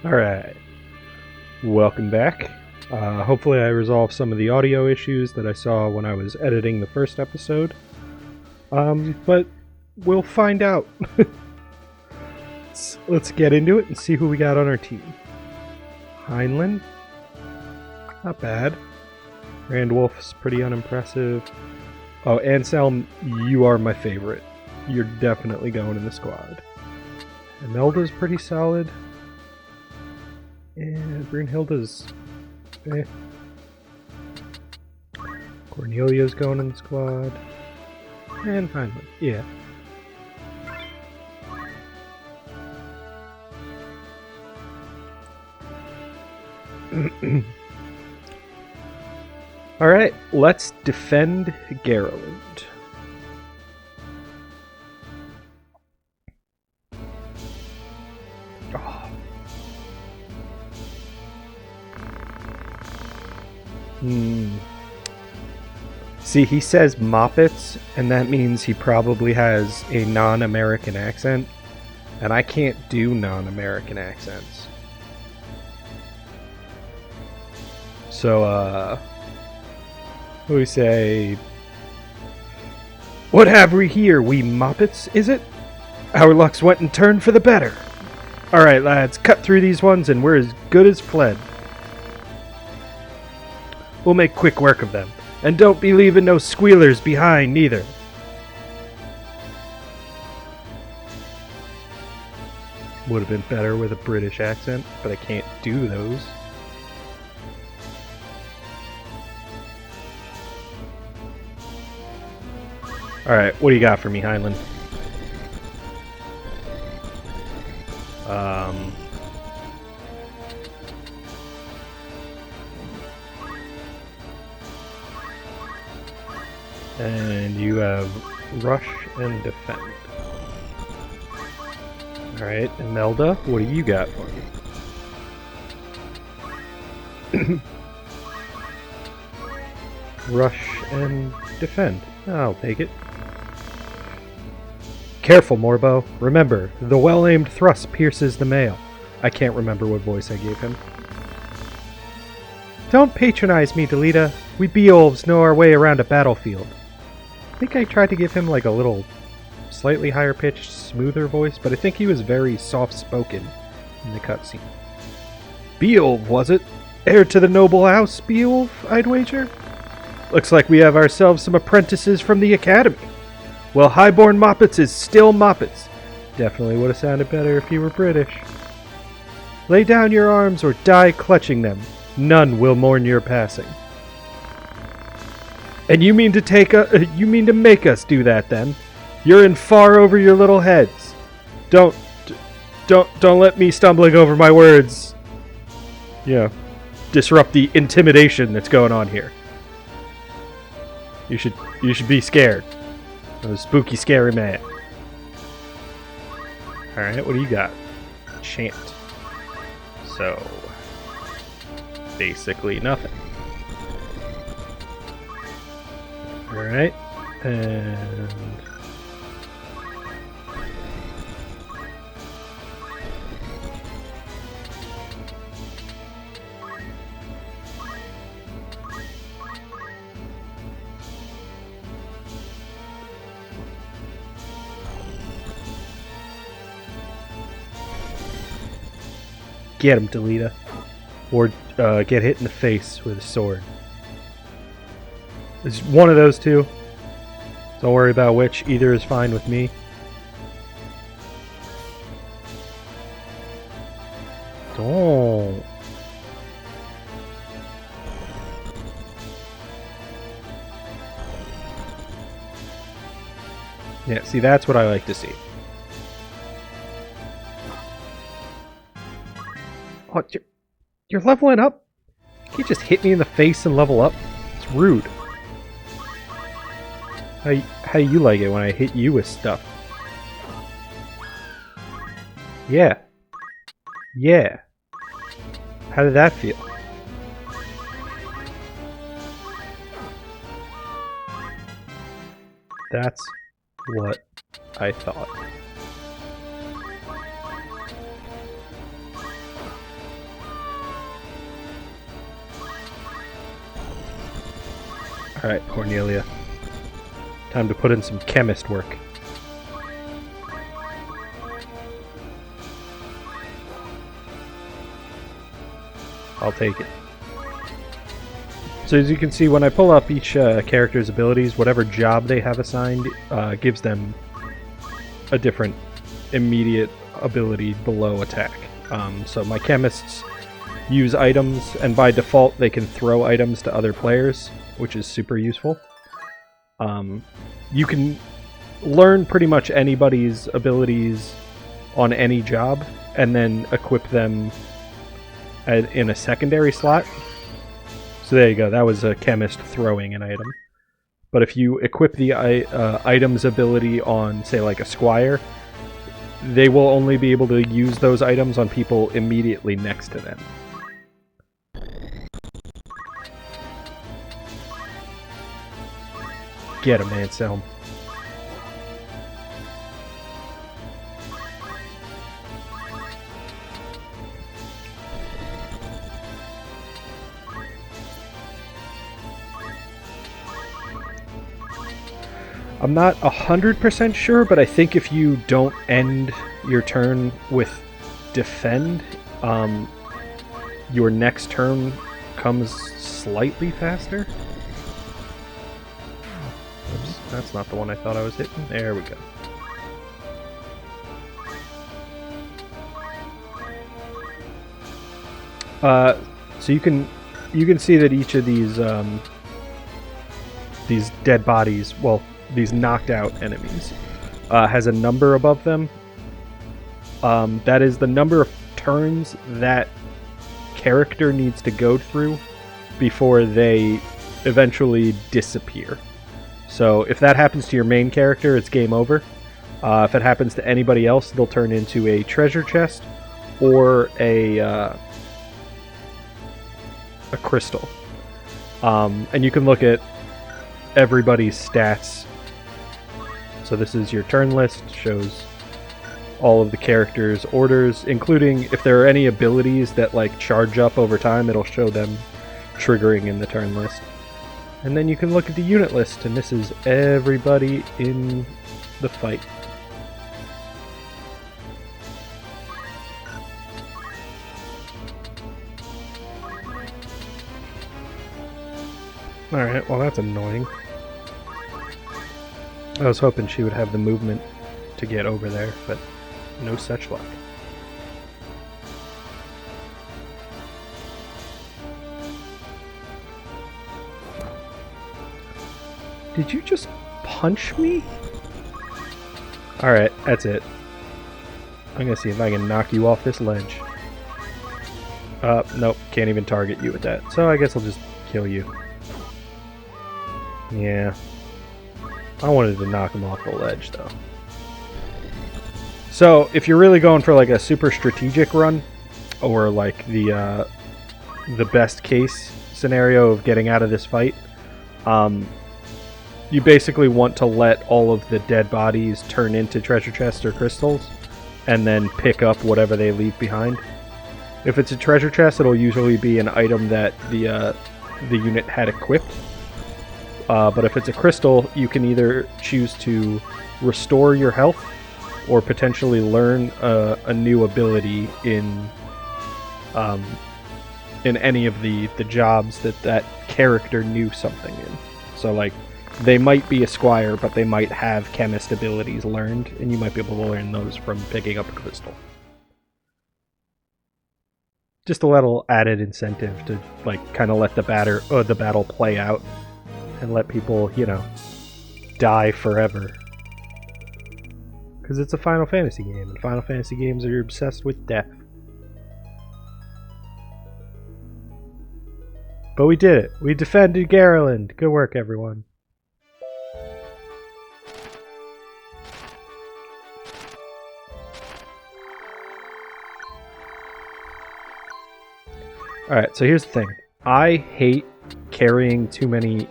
Alright, welcome back. Hopefully I resolved some of the audio issues that I saw when I was editing the first episode. But we'll find out. Let's get into it and see who we got on our team. Heinlein? Not bad. Randwolf's pretty unimpressive. Oh, Anselm, you are my favorite. You're definitely going in the squad. Imelda's pretty solid. And Brunhilde's eh. Cornelia's going in the squad. And Heinlein, yeah. Alright, let's defend Garland. See, he says Moppets, and that means he probably has a non-American accent, and I can't do non-American accents. So, we say, "What have we here, we Moppets, is it? Our lucks went and turned for the better. Alright, lads, cut through these ones, and we're as good as fled. We'll make quick work of them. And don't be leaving no squealers behind, neither." Would have been better with a British accent, but I can't do those. Alright, what do you got for me, Heinlein? And you have rush and defend. Alright, Imelda, what do you got for me? Rush and defend. I'll take it. Careful, Morbo. Remember, the well-aimed thrust pierces the mail. I can't remember what voice I gave him. Don't patronize me, Delita. We Beoulves know our way around a battlefield. I think I tried to give him like a little slightly higher pitched, smoother voice, but I think he was very soft-spoken in the cutscene. Beoulve, was it? Heir to the noble house, Beoulve, I'd wager? Looks like we have ourselves some apprentices from the academy. Well, highborn Moppets is still Moppets. Definitely would have sounded better if you were British. Lay down your arms or die clutching them. None will mourn your passing. And you mean to make us do that then? You're in far over your little heads. Don't let me stumbling over my words, disrupt the intimidation that's going on here. You should be scared. I'm a spooky, scary man. Alright, what do you got? Chant. So, basically nothing. Alright, and... get him, Delita. Or get hit in the face with a sword. It's one of those two. Don't worry about which. Either is fine with me. Don't. Yeah, see, that's what I like to see. Oh, you're leveling up? You can't just hit me in the face and level up. It's rude. How do you like it when I hit you with stuff? Yeah. Yeah. How did that feel? That's what I thought. Alright, Cornelia. Time to put in some chemist work. I'll take it. So as you can see, when I pull up each character's abilities, whatever job they have assigned gives them a different immediate ability below attack. So my chemists use items, and by default they can throw items to other players, which is super useful. You can learn pretty much anybody's abilities on any job, and then equip them in a secondary slot. So there you go, that was a chemist throwing an item. But if you equip the item's ability on, say, like a squire, they will only be able to use those items on people immediately next to them. Get him, Anselm. I'm not 100% sure, but I think if you don't end your turn with defend, your next turn comes slightly faster. Oops, that's not the one I thought I was hitting. There we go. So you can see that each of these dead bodies, well, these knocked out enemies, has a number above them. That is the number of turns that character needs to go through before they eventually disappear. So if that happens to your main character, it's game over. If it happens to anybody else, they'll turn into a treasure chest or a crystal. And you can look at everybody's stats. So this is your turn list, shows all of the characters' orders, including if there are any abilities that like charge up over time, it'll show them triggering in the turn list. And then you can look at the unit list, and this is everybody in the fight. Alright, well that's annoying. I was hoping she would have the movement to get over there, but no such luck. Did you just punch me? Alright, that's it. I'm gonna see if I can knock you off this ledge. Nope, can't even target you with that. So I guess I'll just kill you. Yeah. I wanted to knock him off the ledge, though. So, if you're really going for like a super strategic run, or like the best case scenario of getting out of this fight, you basically want to let all of the dead bodies turn into treasure chests or crystals, and then pick up whatever they leave behind. If it's a treasure chest, it'll usually be an item that the unit had equipped. But if it's a crystal, you can either choose to restore your health or potentially learn a new ability in any of the jobs that character knew something in. So like, they might be a squire, but they might have chemist abilities learned, and you might be able to learn those from picking up a crystal. Just a little added incentive to like kind of let the battle play out. And let people, you know, die forever. Because it's a Final Fantasy game, and Final Fantasy games are obsessed with death. But we did it. We defended Garland. Good work, everyone. Alright, so here's the thing. I hate carrying too many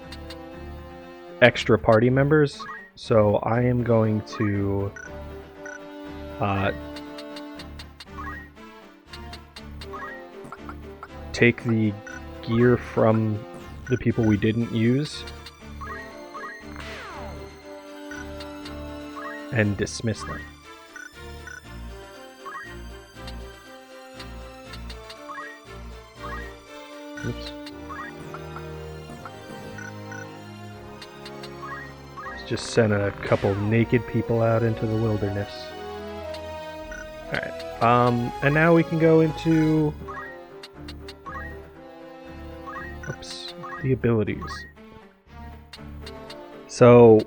extra party members, so I am going to take the gear from the people we didn't use and dismiss them. Oops. Let's just send a couple naked people out into the wilderness. Alright. And now we can go into... Oops. The abilities. So,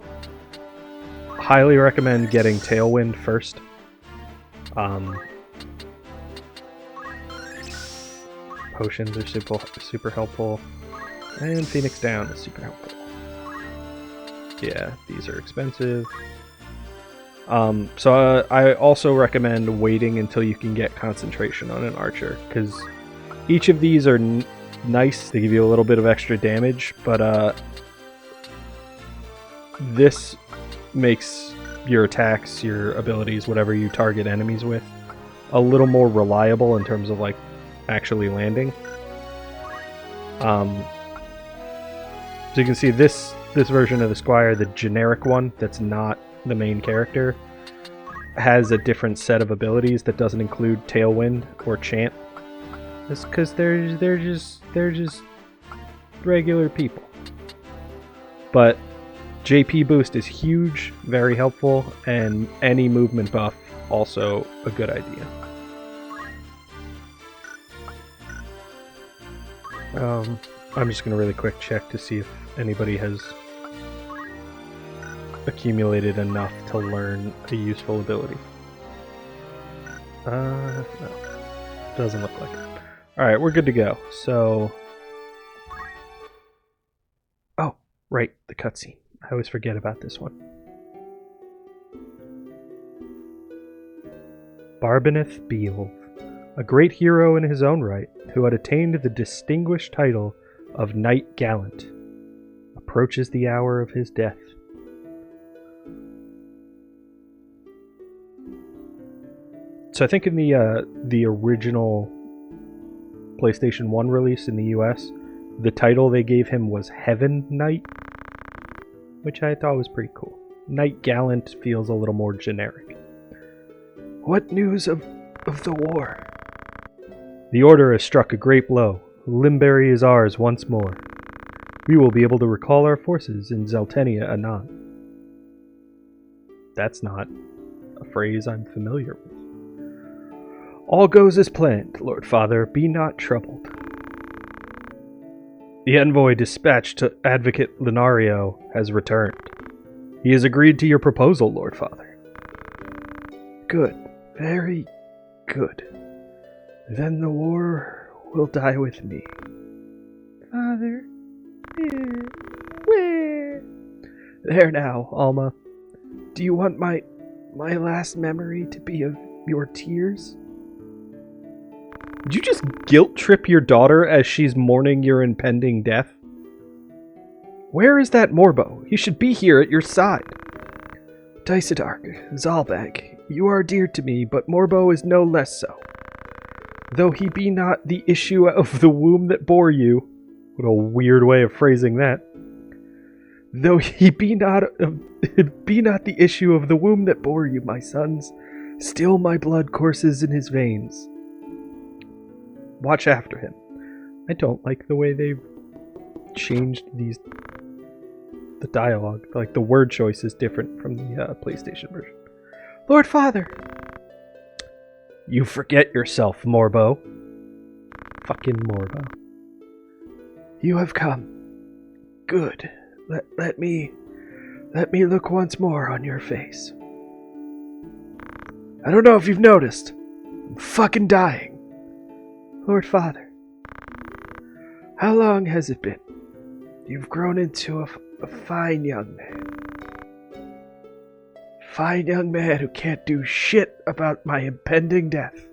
highly recommend getting Tailwind first. Potions are super helpful. And Phoenix Down is super helpful. Yeah, these are expensive. So I also recommend waiting until you can get concentration on an archer, because each of these are nice. They give you a little bit of extra damage, but this makes your attacks, your abilities, whatever you target enemies with, a little more reliable in terms of like actually landing. So you can see this version of the Squire, the generic one that's not the main character, has a different set of abilities that doesn't include Tailwind or Chant. It's because they're just regular people. But JP boost is huge, very helpful, and any movement buff also a good idea. I'm just gonna really quick check to see if anybody has accumulated enough to learn a useful ability. No. Doesn't look like it. Alright, we're good to go. So... Oh, right, the cutscene. I always forget about this one. Morbo Beoulve, a great hero in his own right, who had attained the distinguished title of Knight Gallant, approaches the hour of his death. So I think in the original PlayStation 1 release in the US, the title they gave him was Heaven Knight, which I thought was pretty cool. Knight Gallant feels a little more generic. What news of the war? The Order has struck a great blow. Limberry is ours once more. We will be able to recall our forces in Zeltenia anon. That's not a phrase I'm familiar with. All goes as planned, Lord Father. Be not troubled. The envoy dispatched to Advocate Lunario has returned. He has agreed to your proposal, Lord Father. Good. Very good. Then the war will die with me. Father. Where? There now, Alma. Do you want my last memory to be of your tears? Did you just guilt trip your daughter as she's mourning your impending death? Where is that Morbo? He should be here at your side. Dysadark, Zalbag, you are dear to me, but Morbo is no less so. Though he be not the issue of the womb that bore you, what a weird way of phrasing that. Though he be not the issue of the womb that bore you, my sons, still my blood courses in his veins. Watch after him. I don't like the way they've changed the dialogue. Like, the word choice is different from the PlayStation version. Lord Father! You forget yourself, Morbo. Fucking Morbo. You have come. Good. Let me look once more on your face. I don't know if you've noticed. I'm fucking dying. Lord Father, how long has it been? You've grown into a fine young man. Fine young man who can't do shit about my impending death.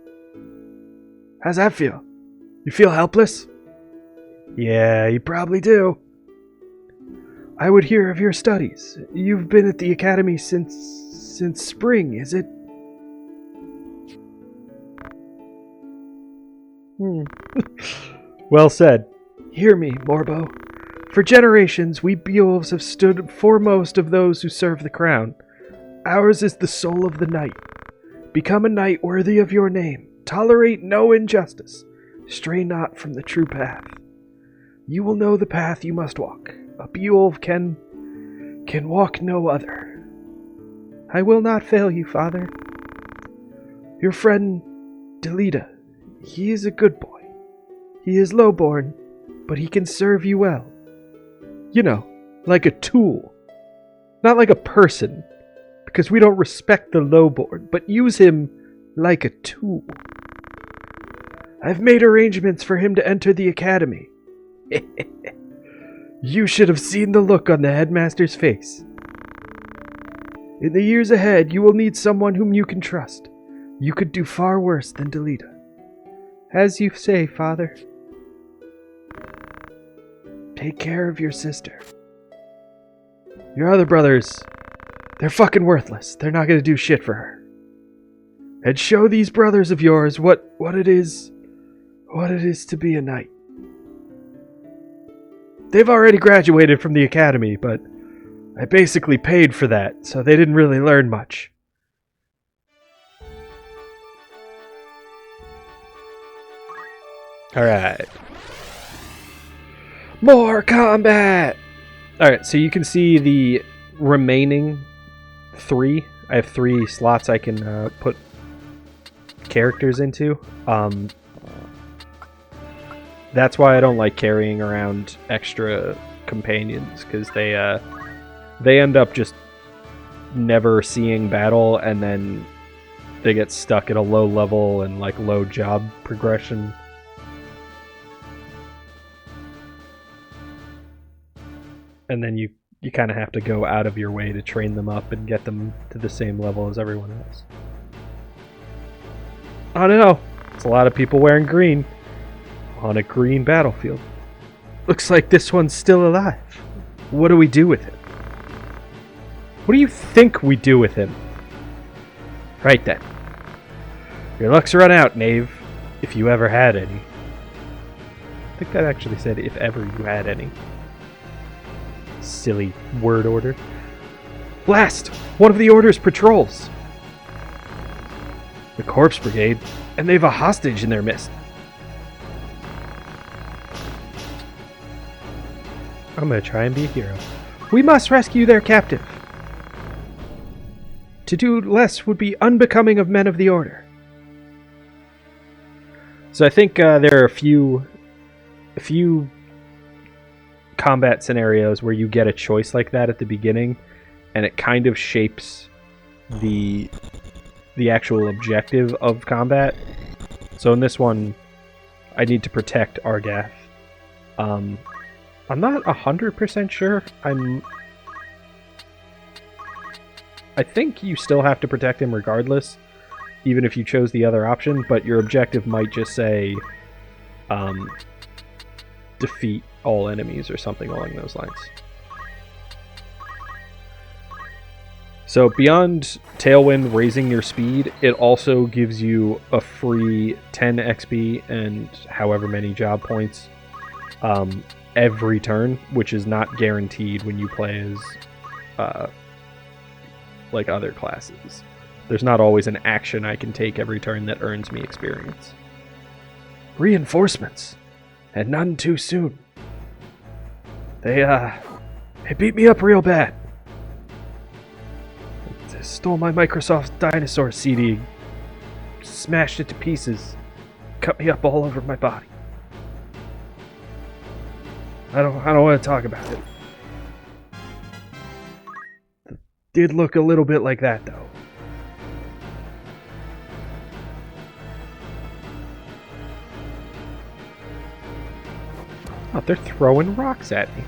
How's that feel? You feel helpless? Yeah, you probably do. I would hear of your studies. You've been at the academy since spring, is it? Well said. Hear me, Morbo. For generations, we Beoulves have stood foremost of those who serve the crown. Ours is the soul of the knight. Become a knight worthy of your name. Tolerate no injustice. Stray not from the true path. You will know the path you must walk. A Beoulve can walk no other. I will not fail you, father. Your friend, Delita, he is a good boy. He is lowborn, but he can serve you well. You know, like a tool. Not like a person, because we don't respect the lowborn, but use him like a tool. I've made arrangements for him to enter the academy. You should have seen the look on the headmaster's face. In the years ahead, you will need someone whom you can trust. You could do far worse than Delita. As you say, father. Take care of your sister. Your other brothers, they're fucking worthless. They're not gonna do shit for her. And show these brothers of yours what it is to be a knight. They've already graduated from the academy, but I basically paid for that, so they didn't really learn much. Alright. More combat! Alright, so you can see the remaining 3. I have 3 slots I can put characters into. That's why I don't like carrying around extra companions, because they end up just never seeing battle, and then they get stuck at a low level and like low job progression. And then you kind of have to go out of your way to train them up and get them to the same level as everyone else. Oh no! It's a lot of people wearing green on a green battlefield. Looks like this one's still alive. What do we do with him? What do you think we do with him? Right then. Your luck's run out, knave. If you ever had any. I think that actually said if ever you had any. Silly word order. Blast! One of the Order's patrols! The Corpse Brigade, and they've a hostage in their midst. I'm gonna try and be a hero. We must rescue their captive. To do less would be unbecoming of men of the Order. So I think there are a few combat scenarios where you get a choice like that at the beginning, and it kind of shapes the actual objective of combat. So in this one, I need to protect Argath. I'm not 100% sure. I think you still have to protect him regardless, even if you chose the other option, but your objective might just say defeat all enemies or something along those lines. So beyond Tailwind raising your speed, it also gives you a free 10 XP and however many job points every turn, which is not guaranteed when you play as like other classes. There's not always an action I can take every turn that earns me experience. Reinforcements, and none too soon. They beat me up real bad. They stole my Microsoft Dinosaur CD, smashed it to pieces, cut me up all over my body. I don't want to talk about it. It did look a little bit like that, though. Oh, they're throwing rocks at me.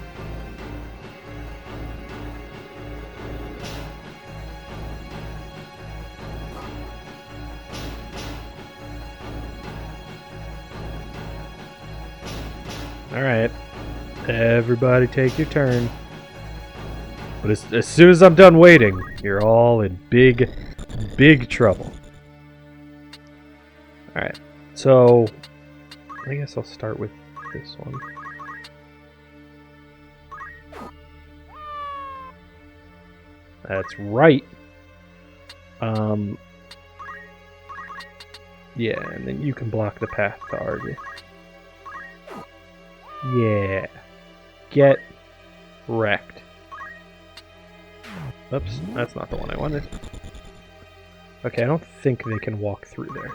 Alright. Everybody take your turn. But as soon as I'm done waiting, you're all in big trouble. Alright. So, I guess I'll start with this one. That's right. Yeah, and then you can block the path to argue. Yeah. Get wrecked. Oops, that's not the one I wanted. Okay, I don't think they can walk through there.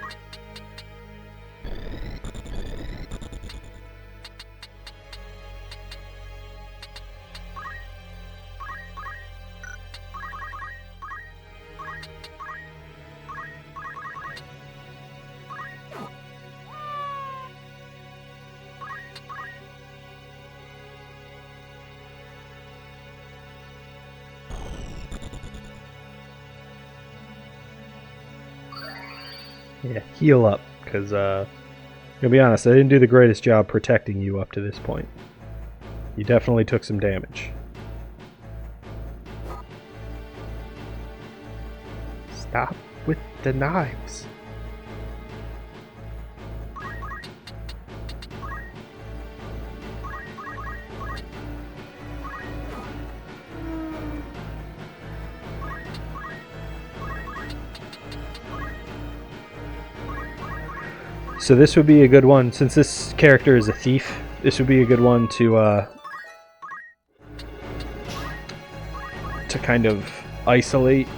Yeah, heal up, because, to be honest, I didn't do the greatest job protecting you up to this point. You definitely took some damage. Stop with the knives. So this would be a good one, since this character is a thief, this would be a good one to kind of isolate,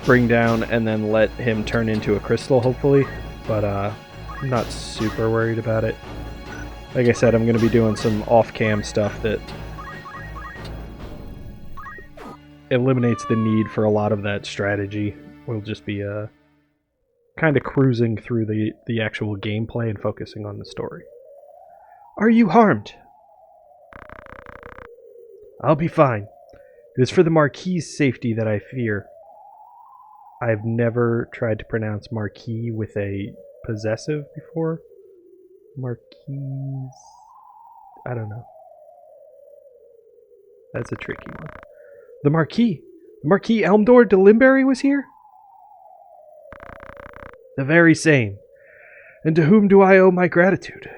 bring down, and then let him turn into a crystal, hopefully. But I'm not super worried about it. Like I said, I'm going to be doing some off-cam stuff that eliminates the need for a lot of that strategy. We'll just be kind of cruising through the actual gameplay and focusing on the story. Are you harmed? I'll be fine. It is for the Marquis's safety that I fear. I've never tried to pronounce Marquis with a possessive before. Marquis... I don't know. That's a tricky one. The Marquis Elmdor de Limberry was here? The very same. And to whom do I owe my gratitude?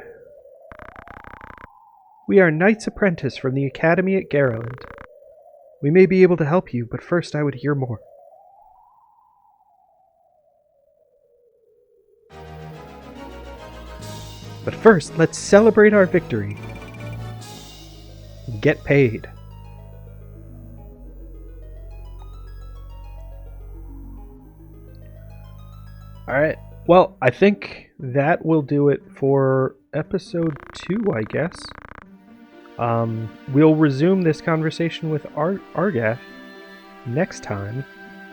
We are Knight's Apprentice from the Academy at Garland. We may be able to help you, but first I would hear more. But first, let's celebrate our victory. Get paid. Alright, well, I think that will do it for episode 2, I guess. We'll resume this conversation with Argath next time.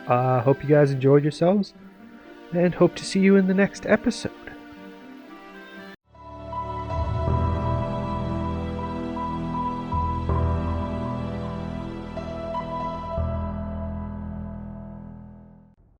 Hope you guys enjoyed yourselves, and hope to see you in the next episode.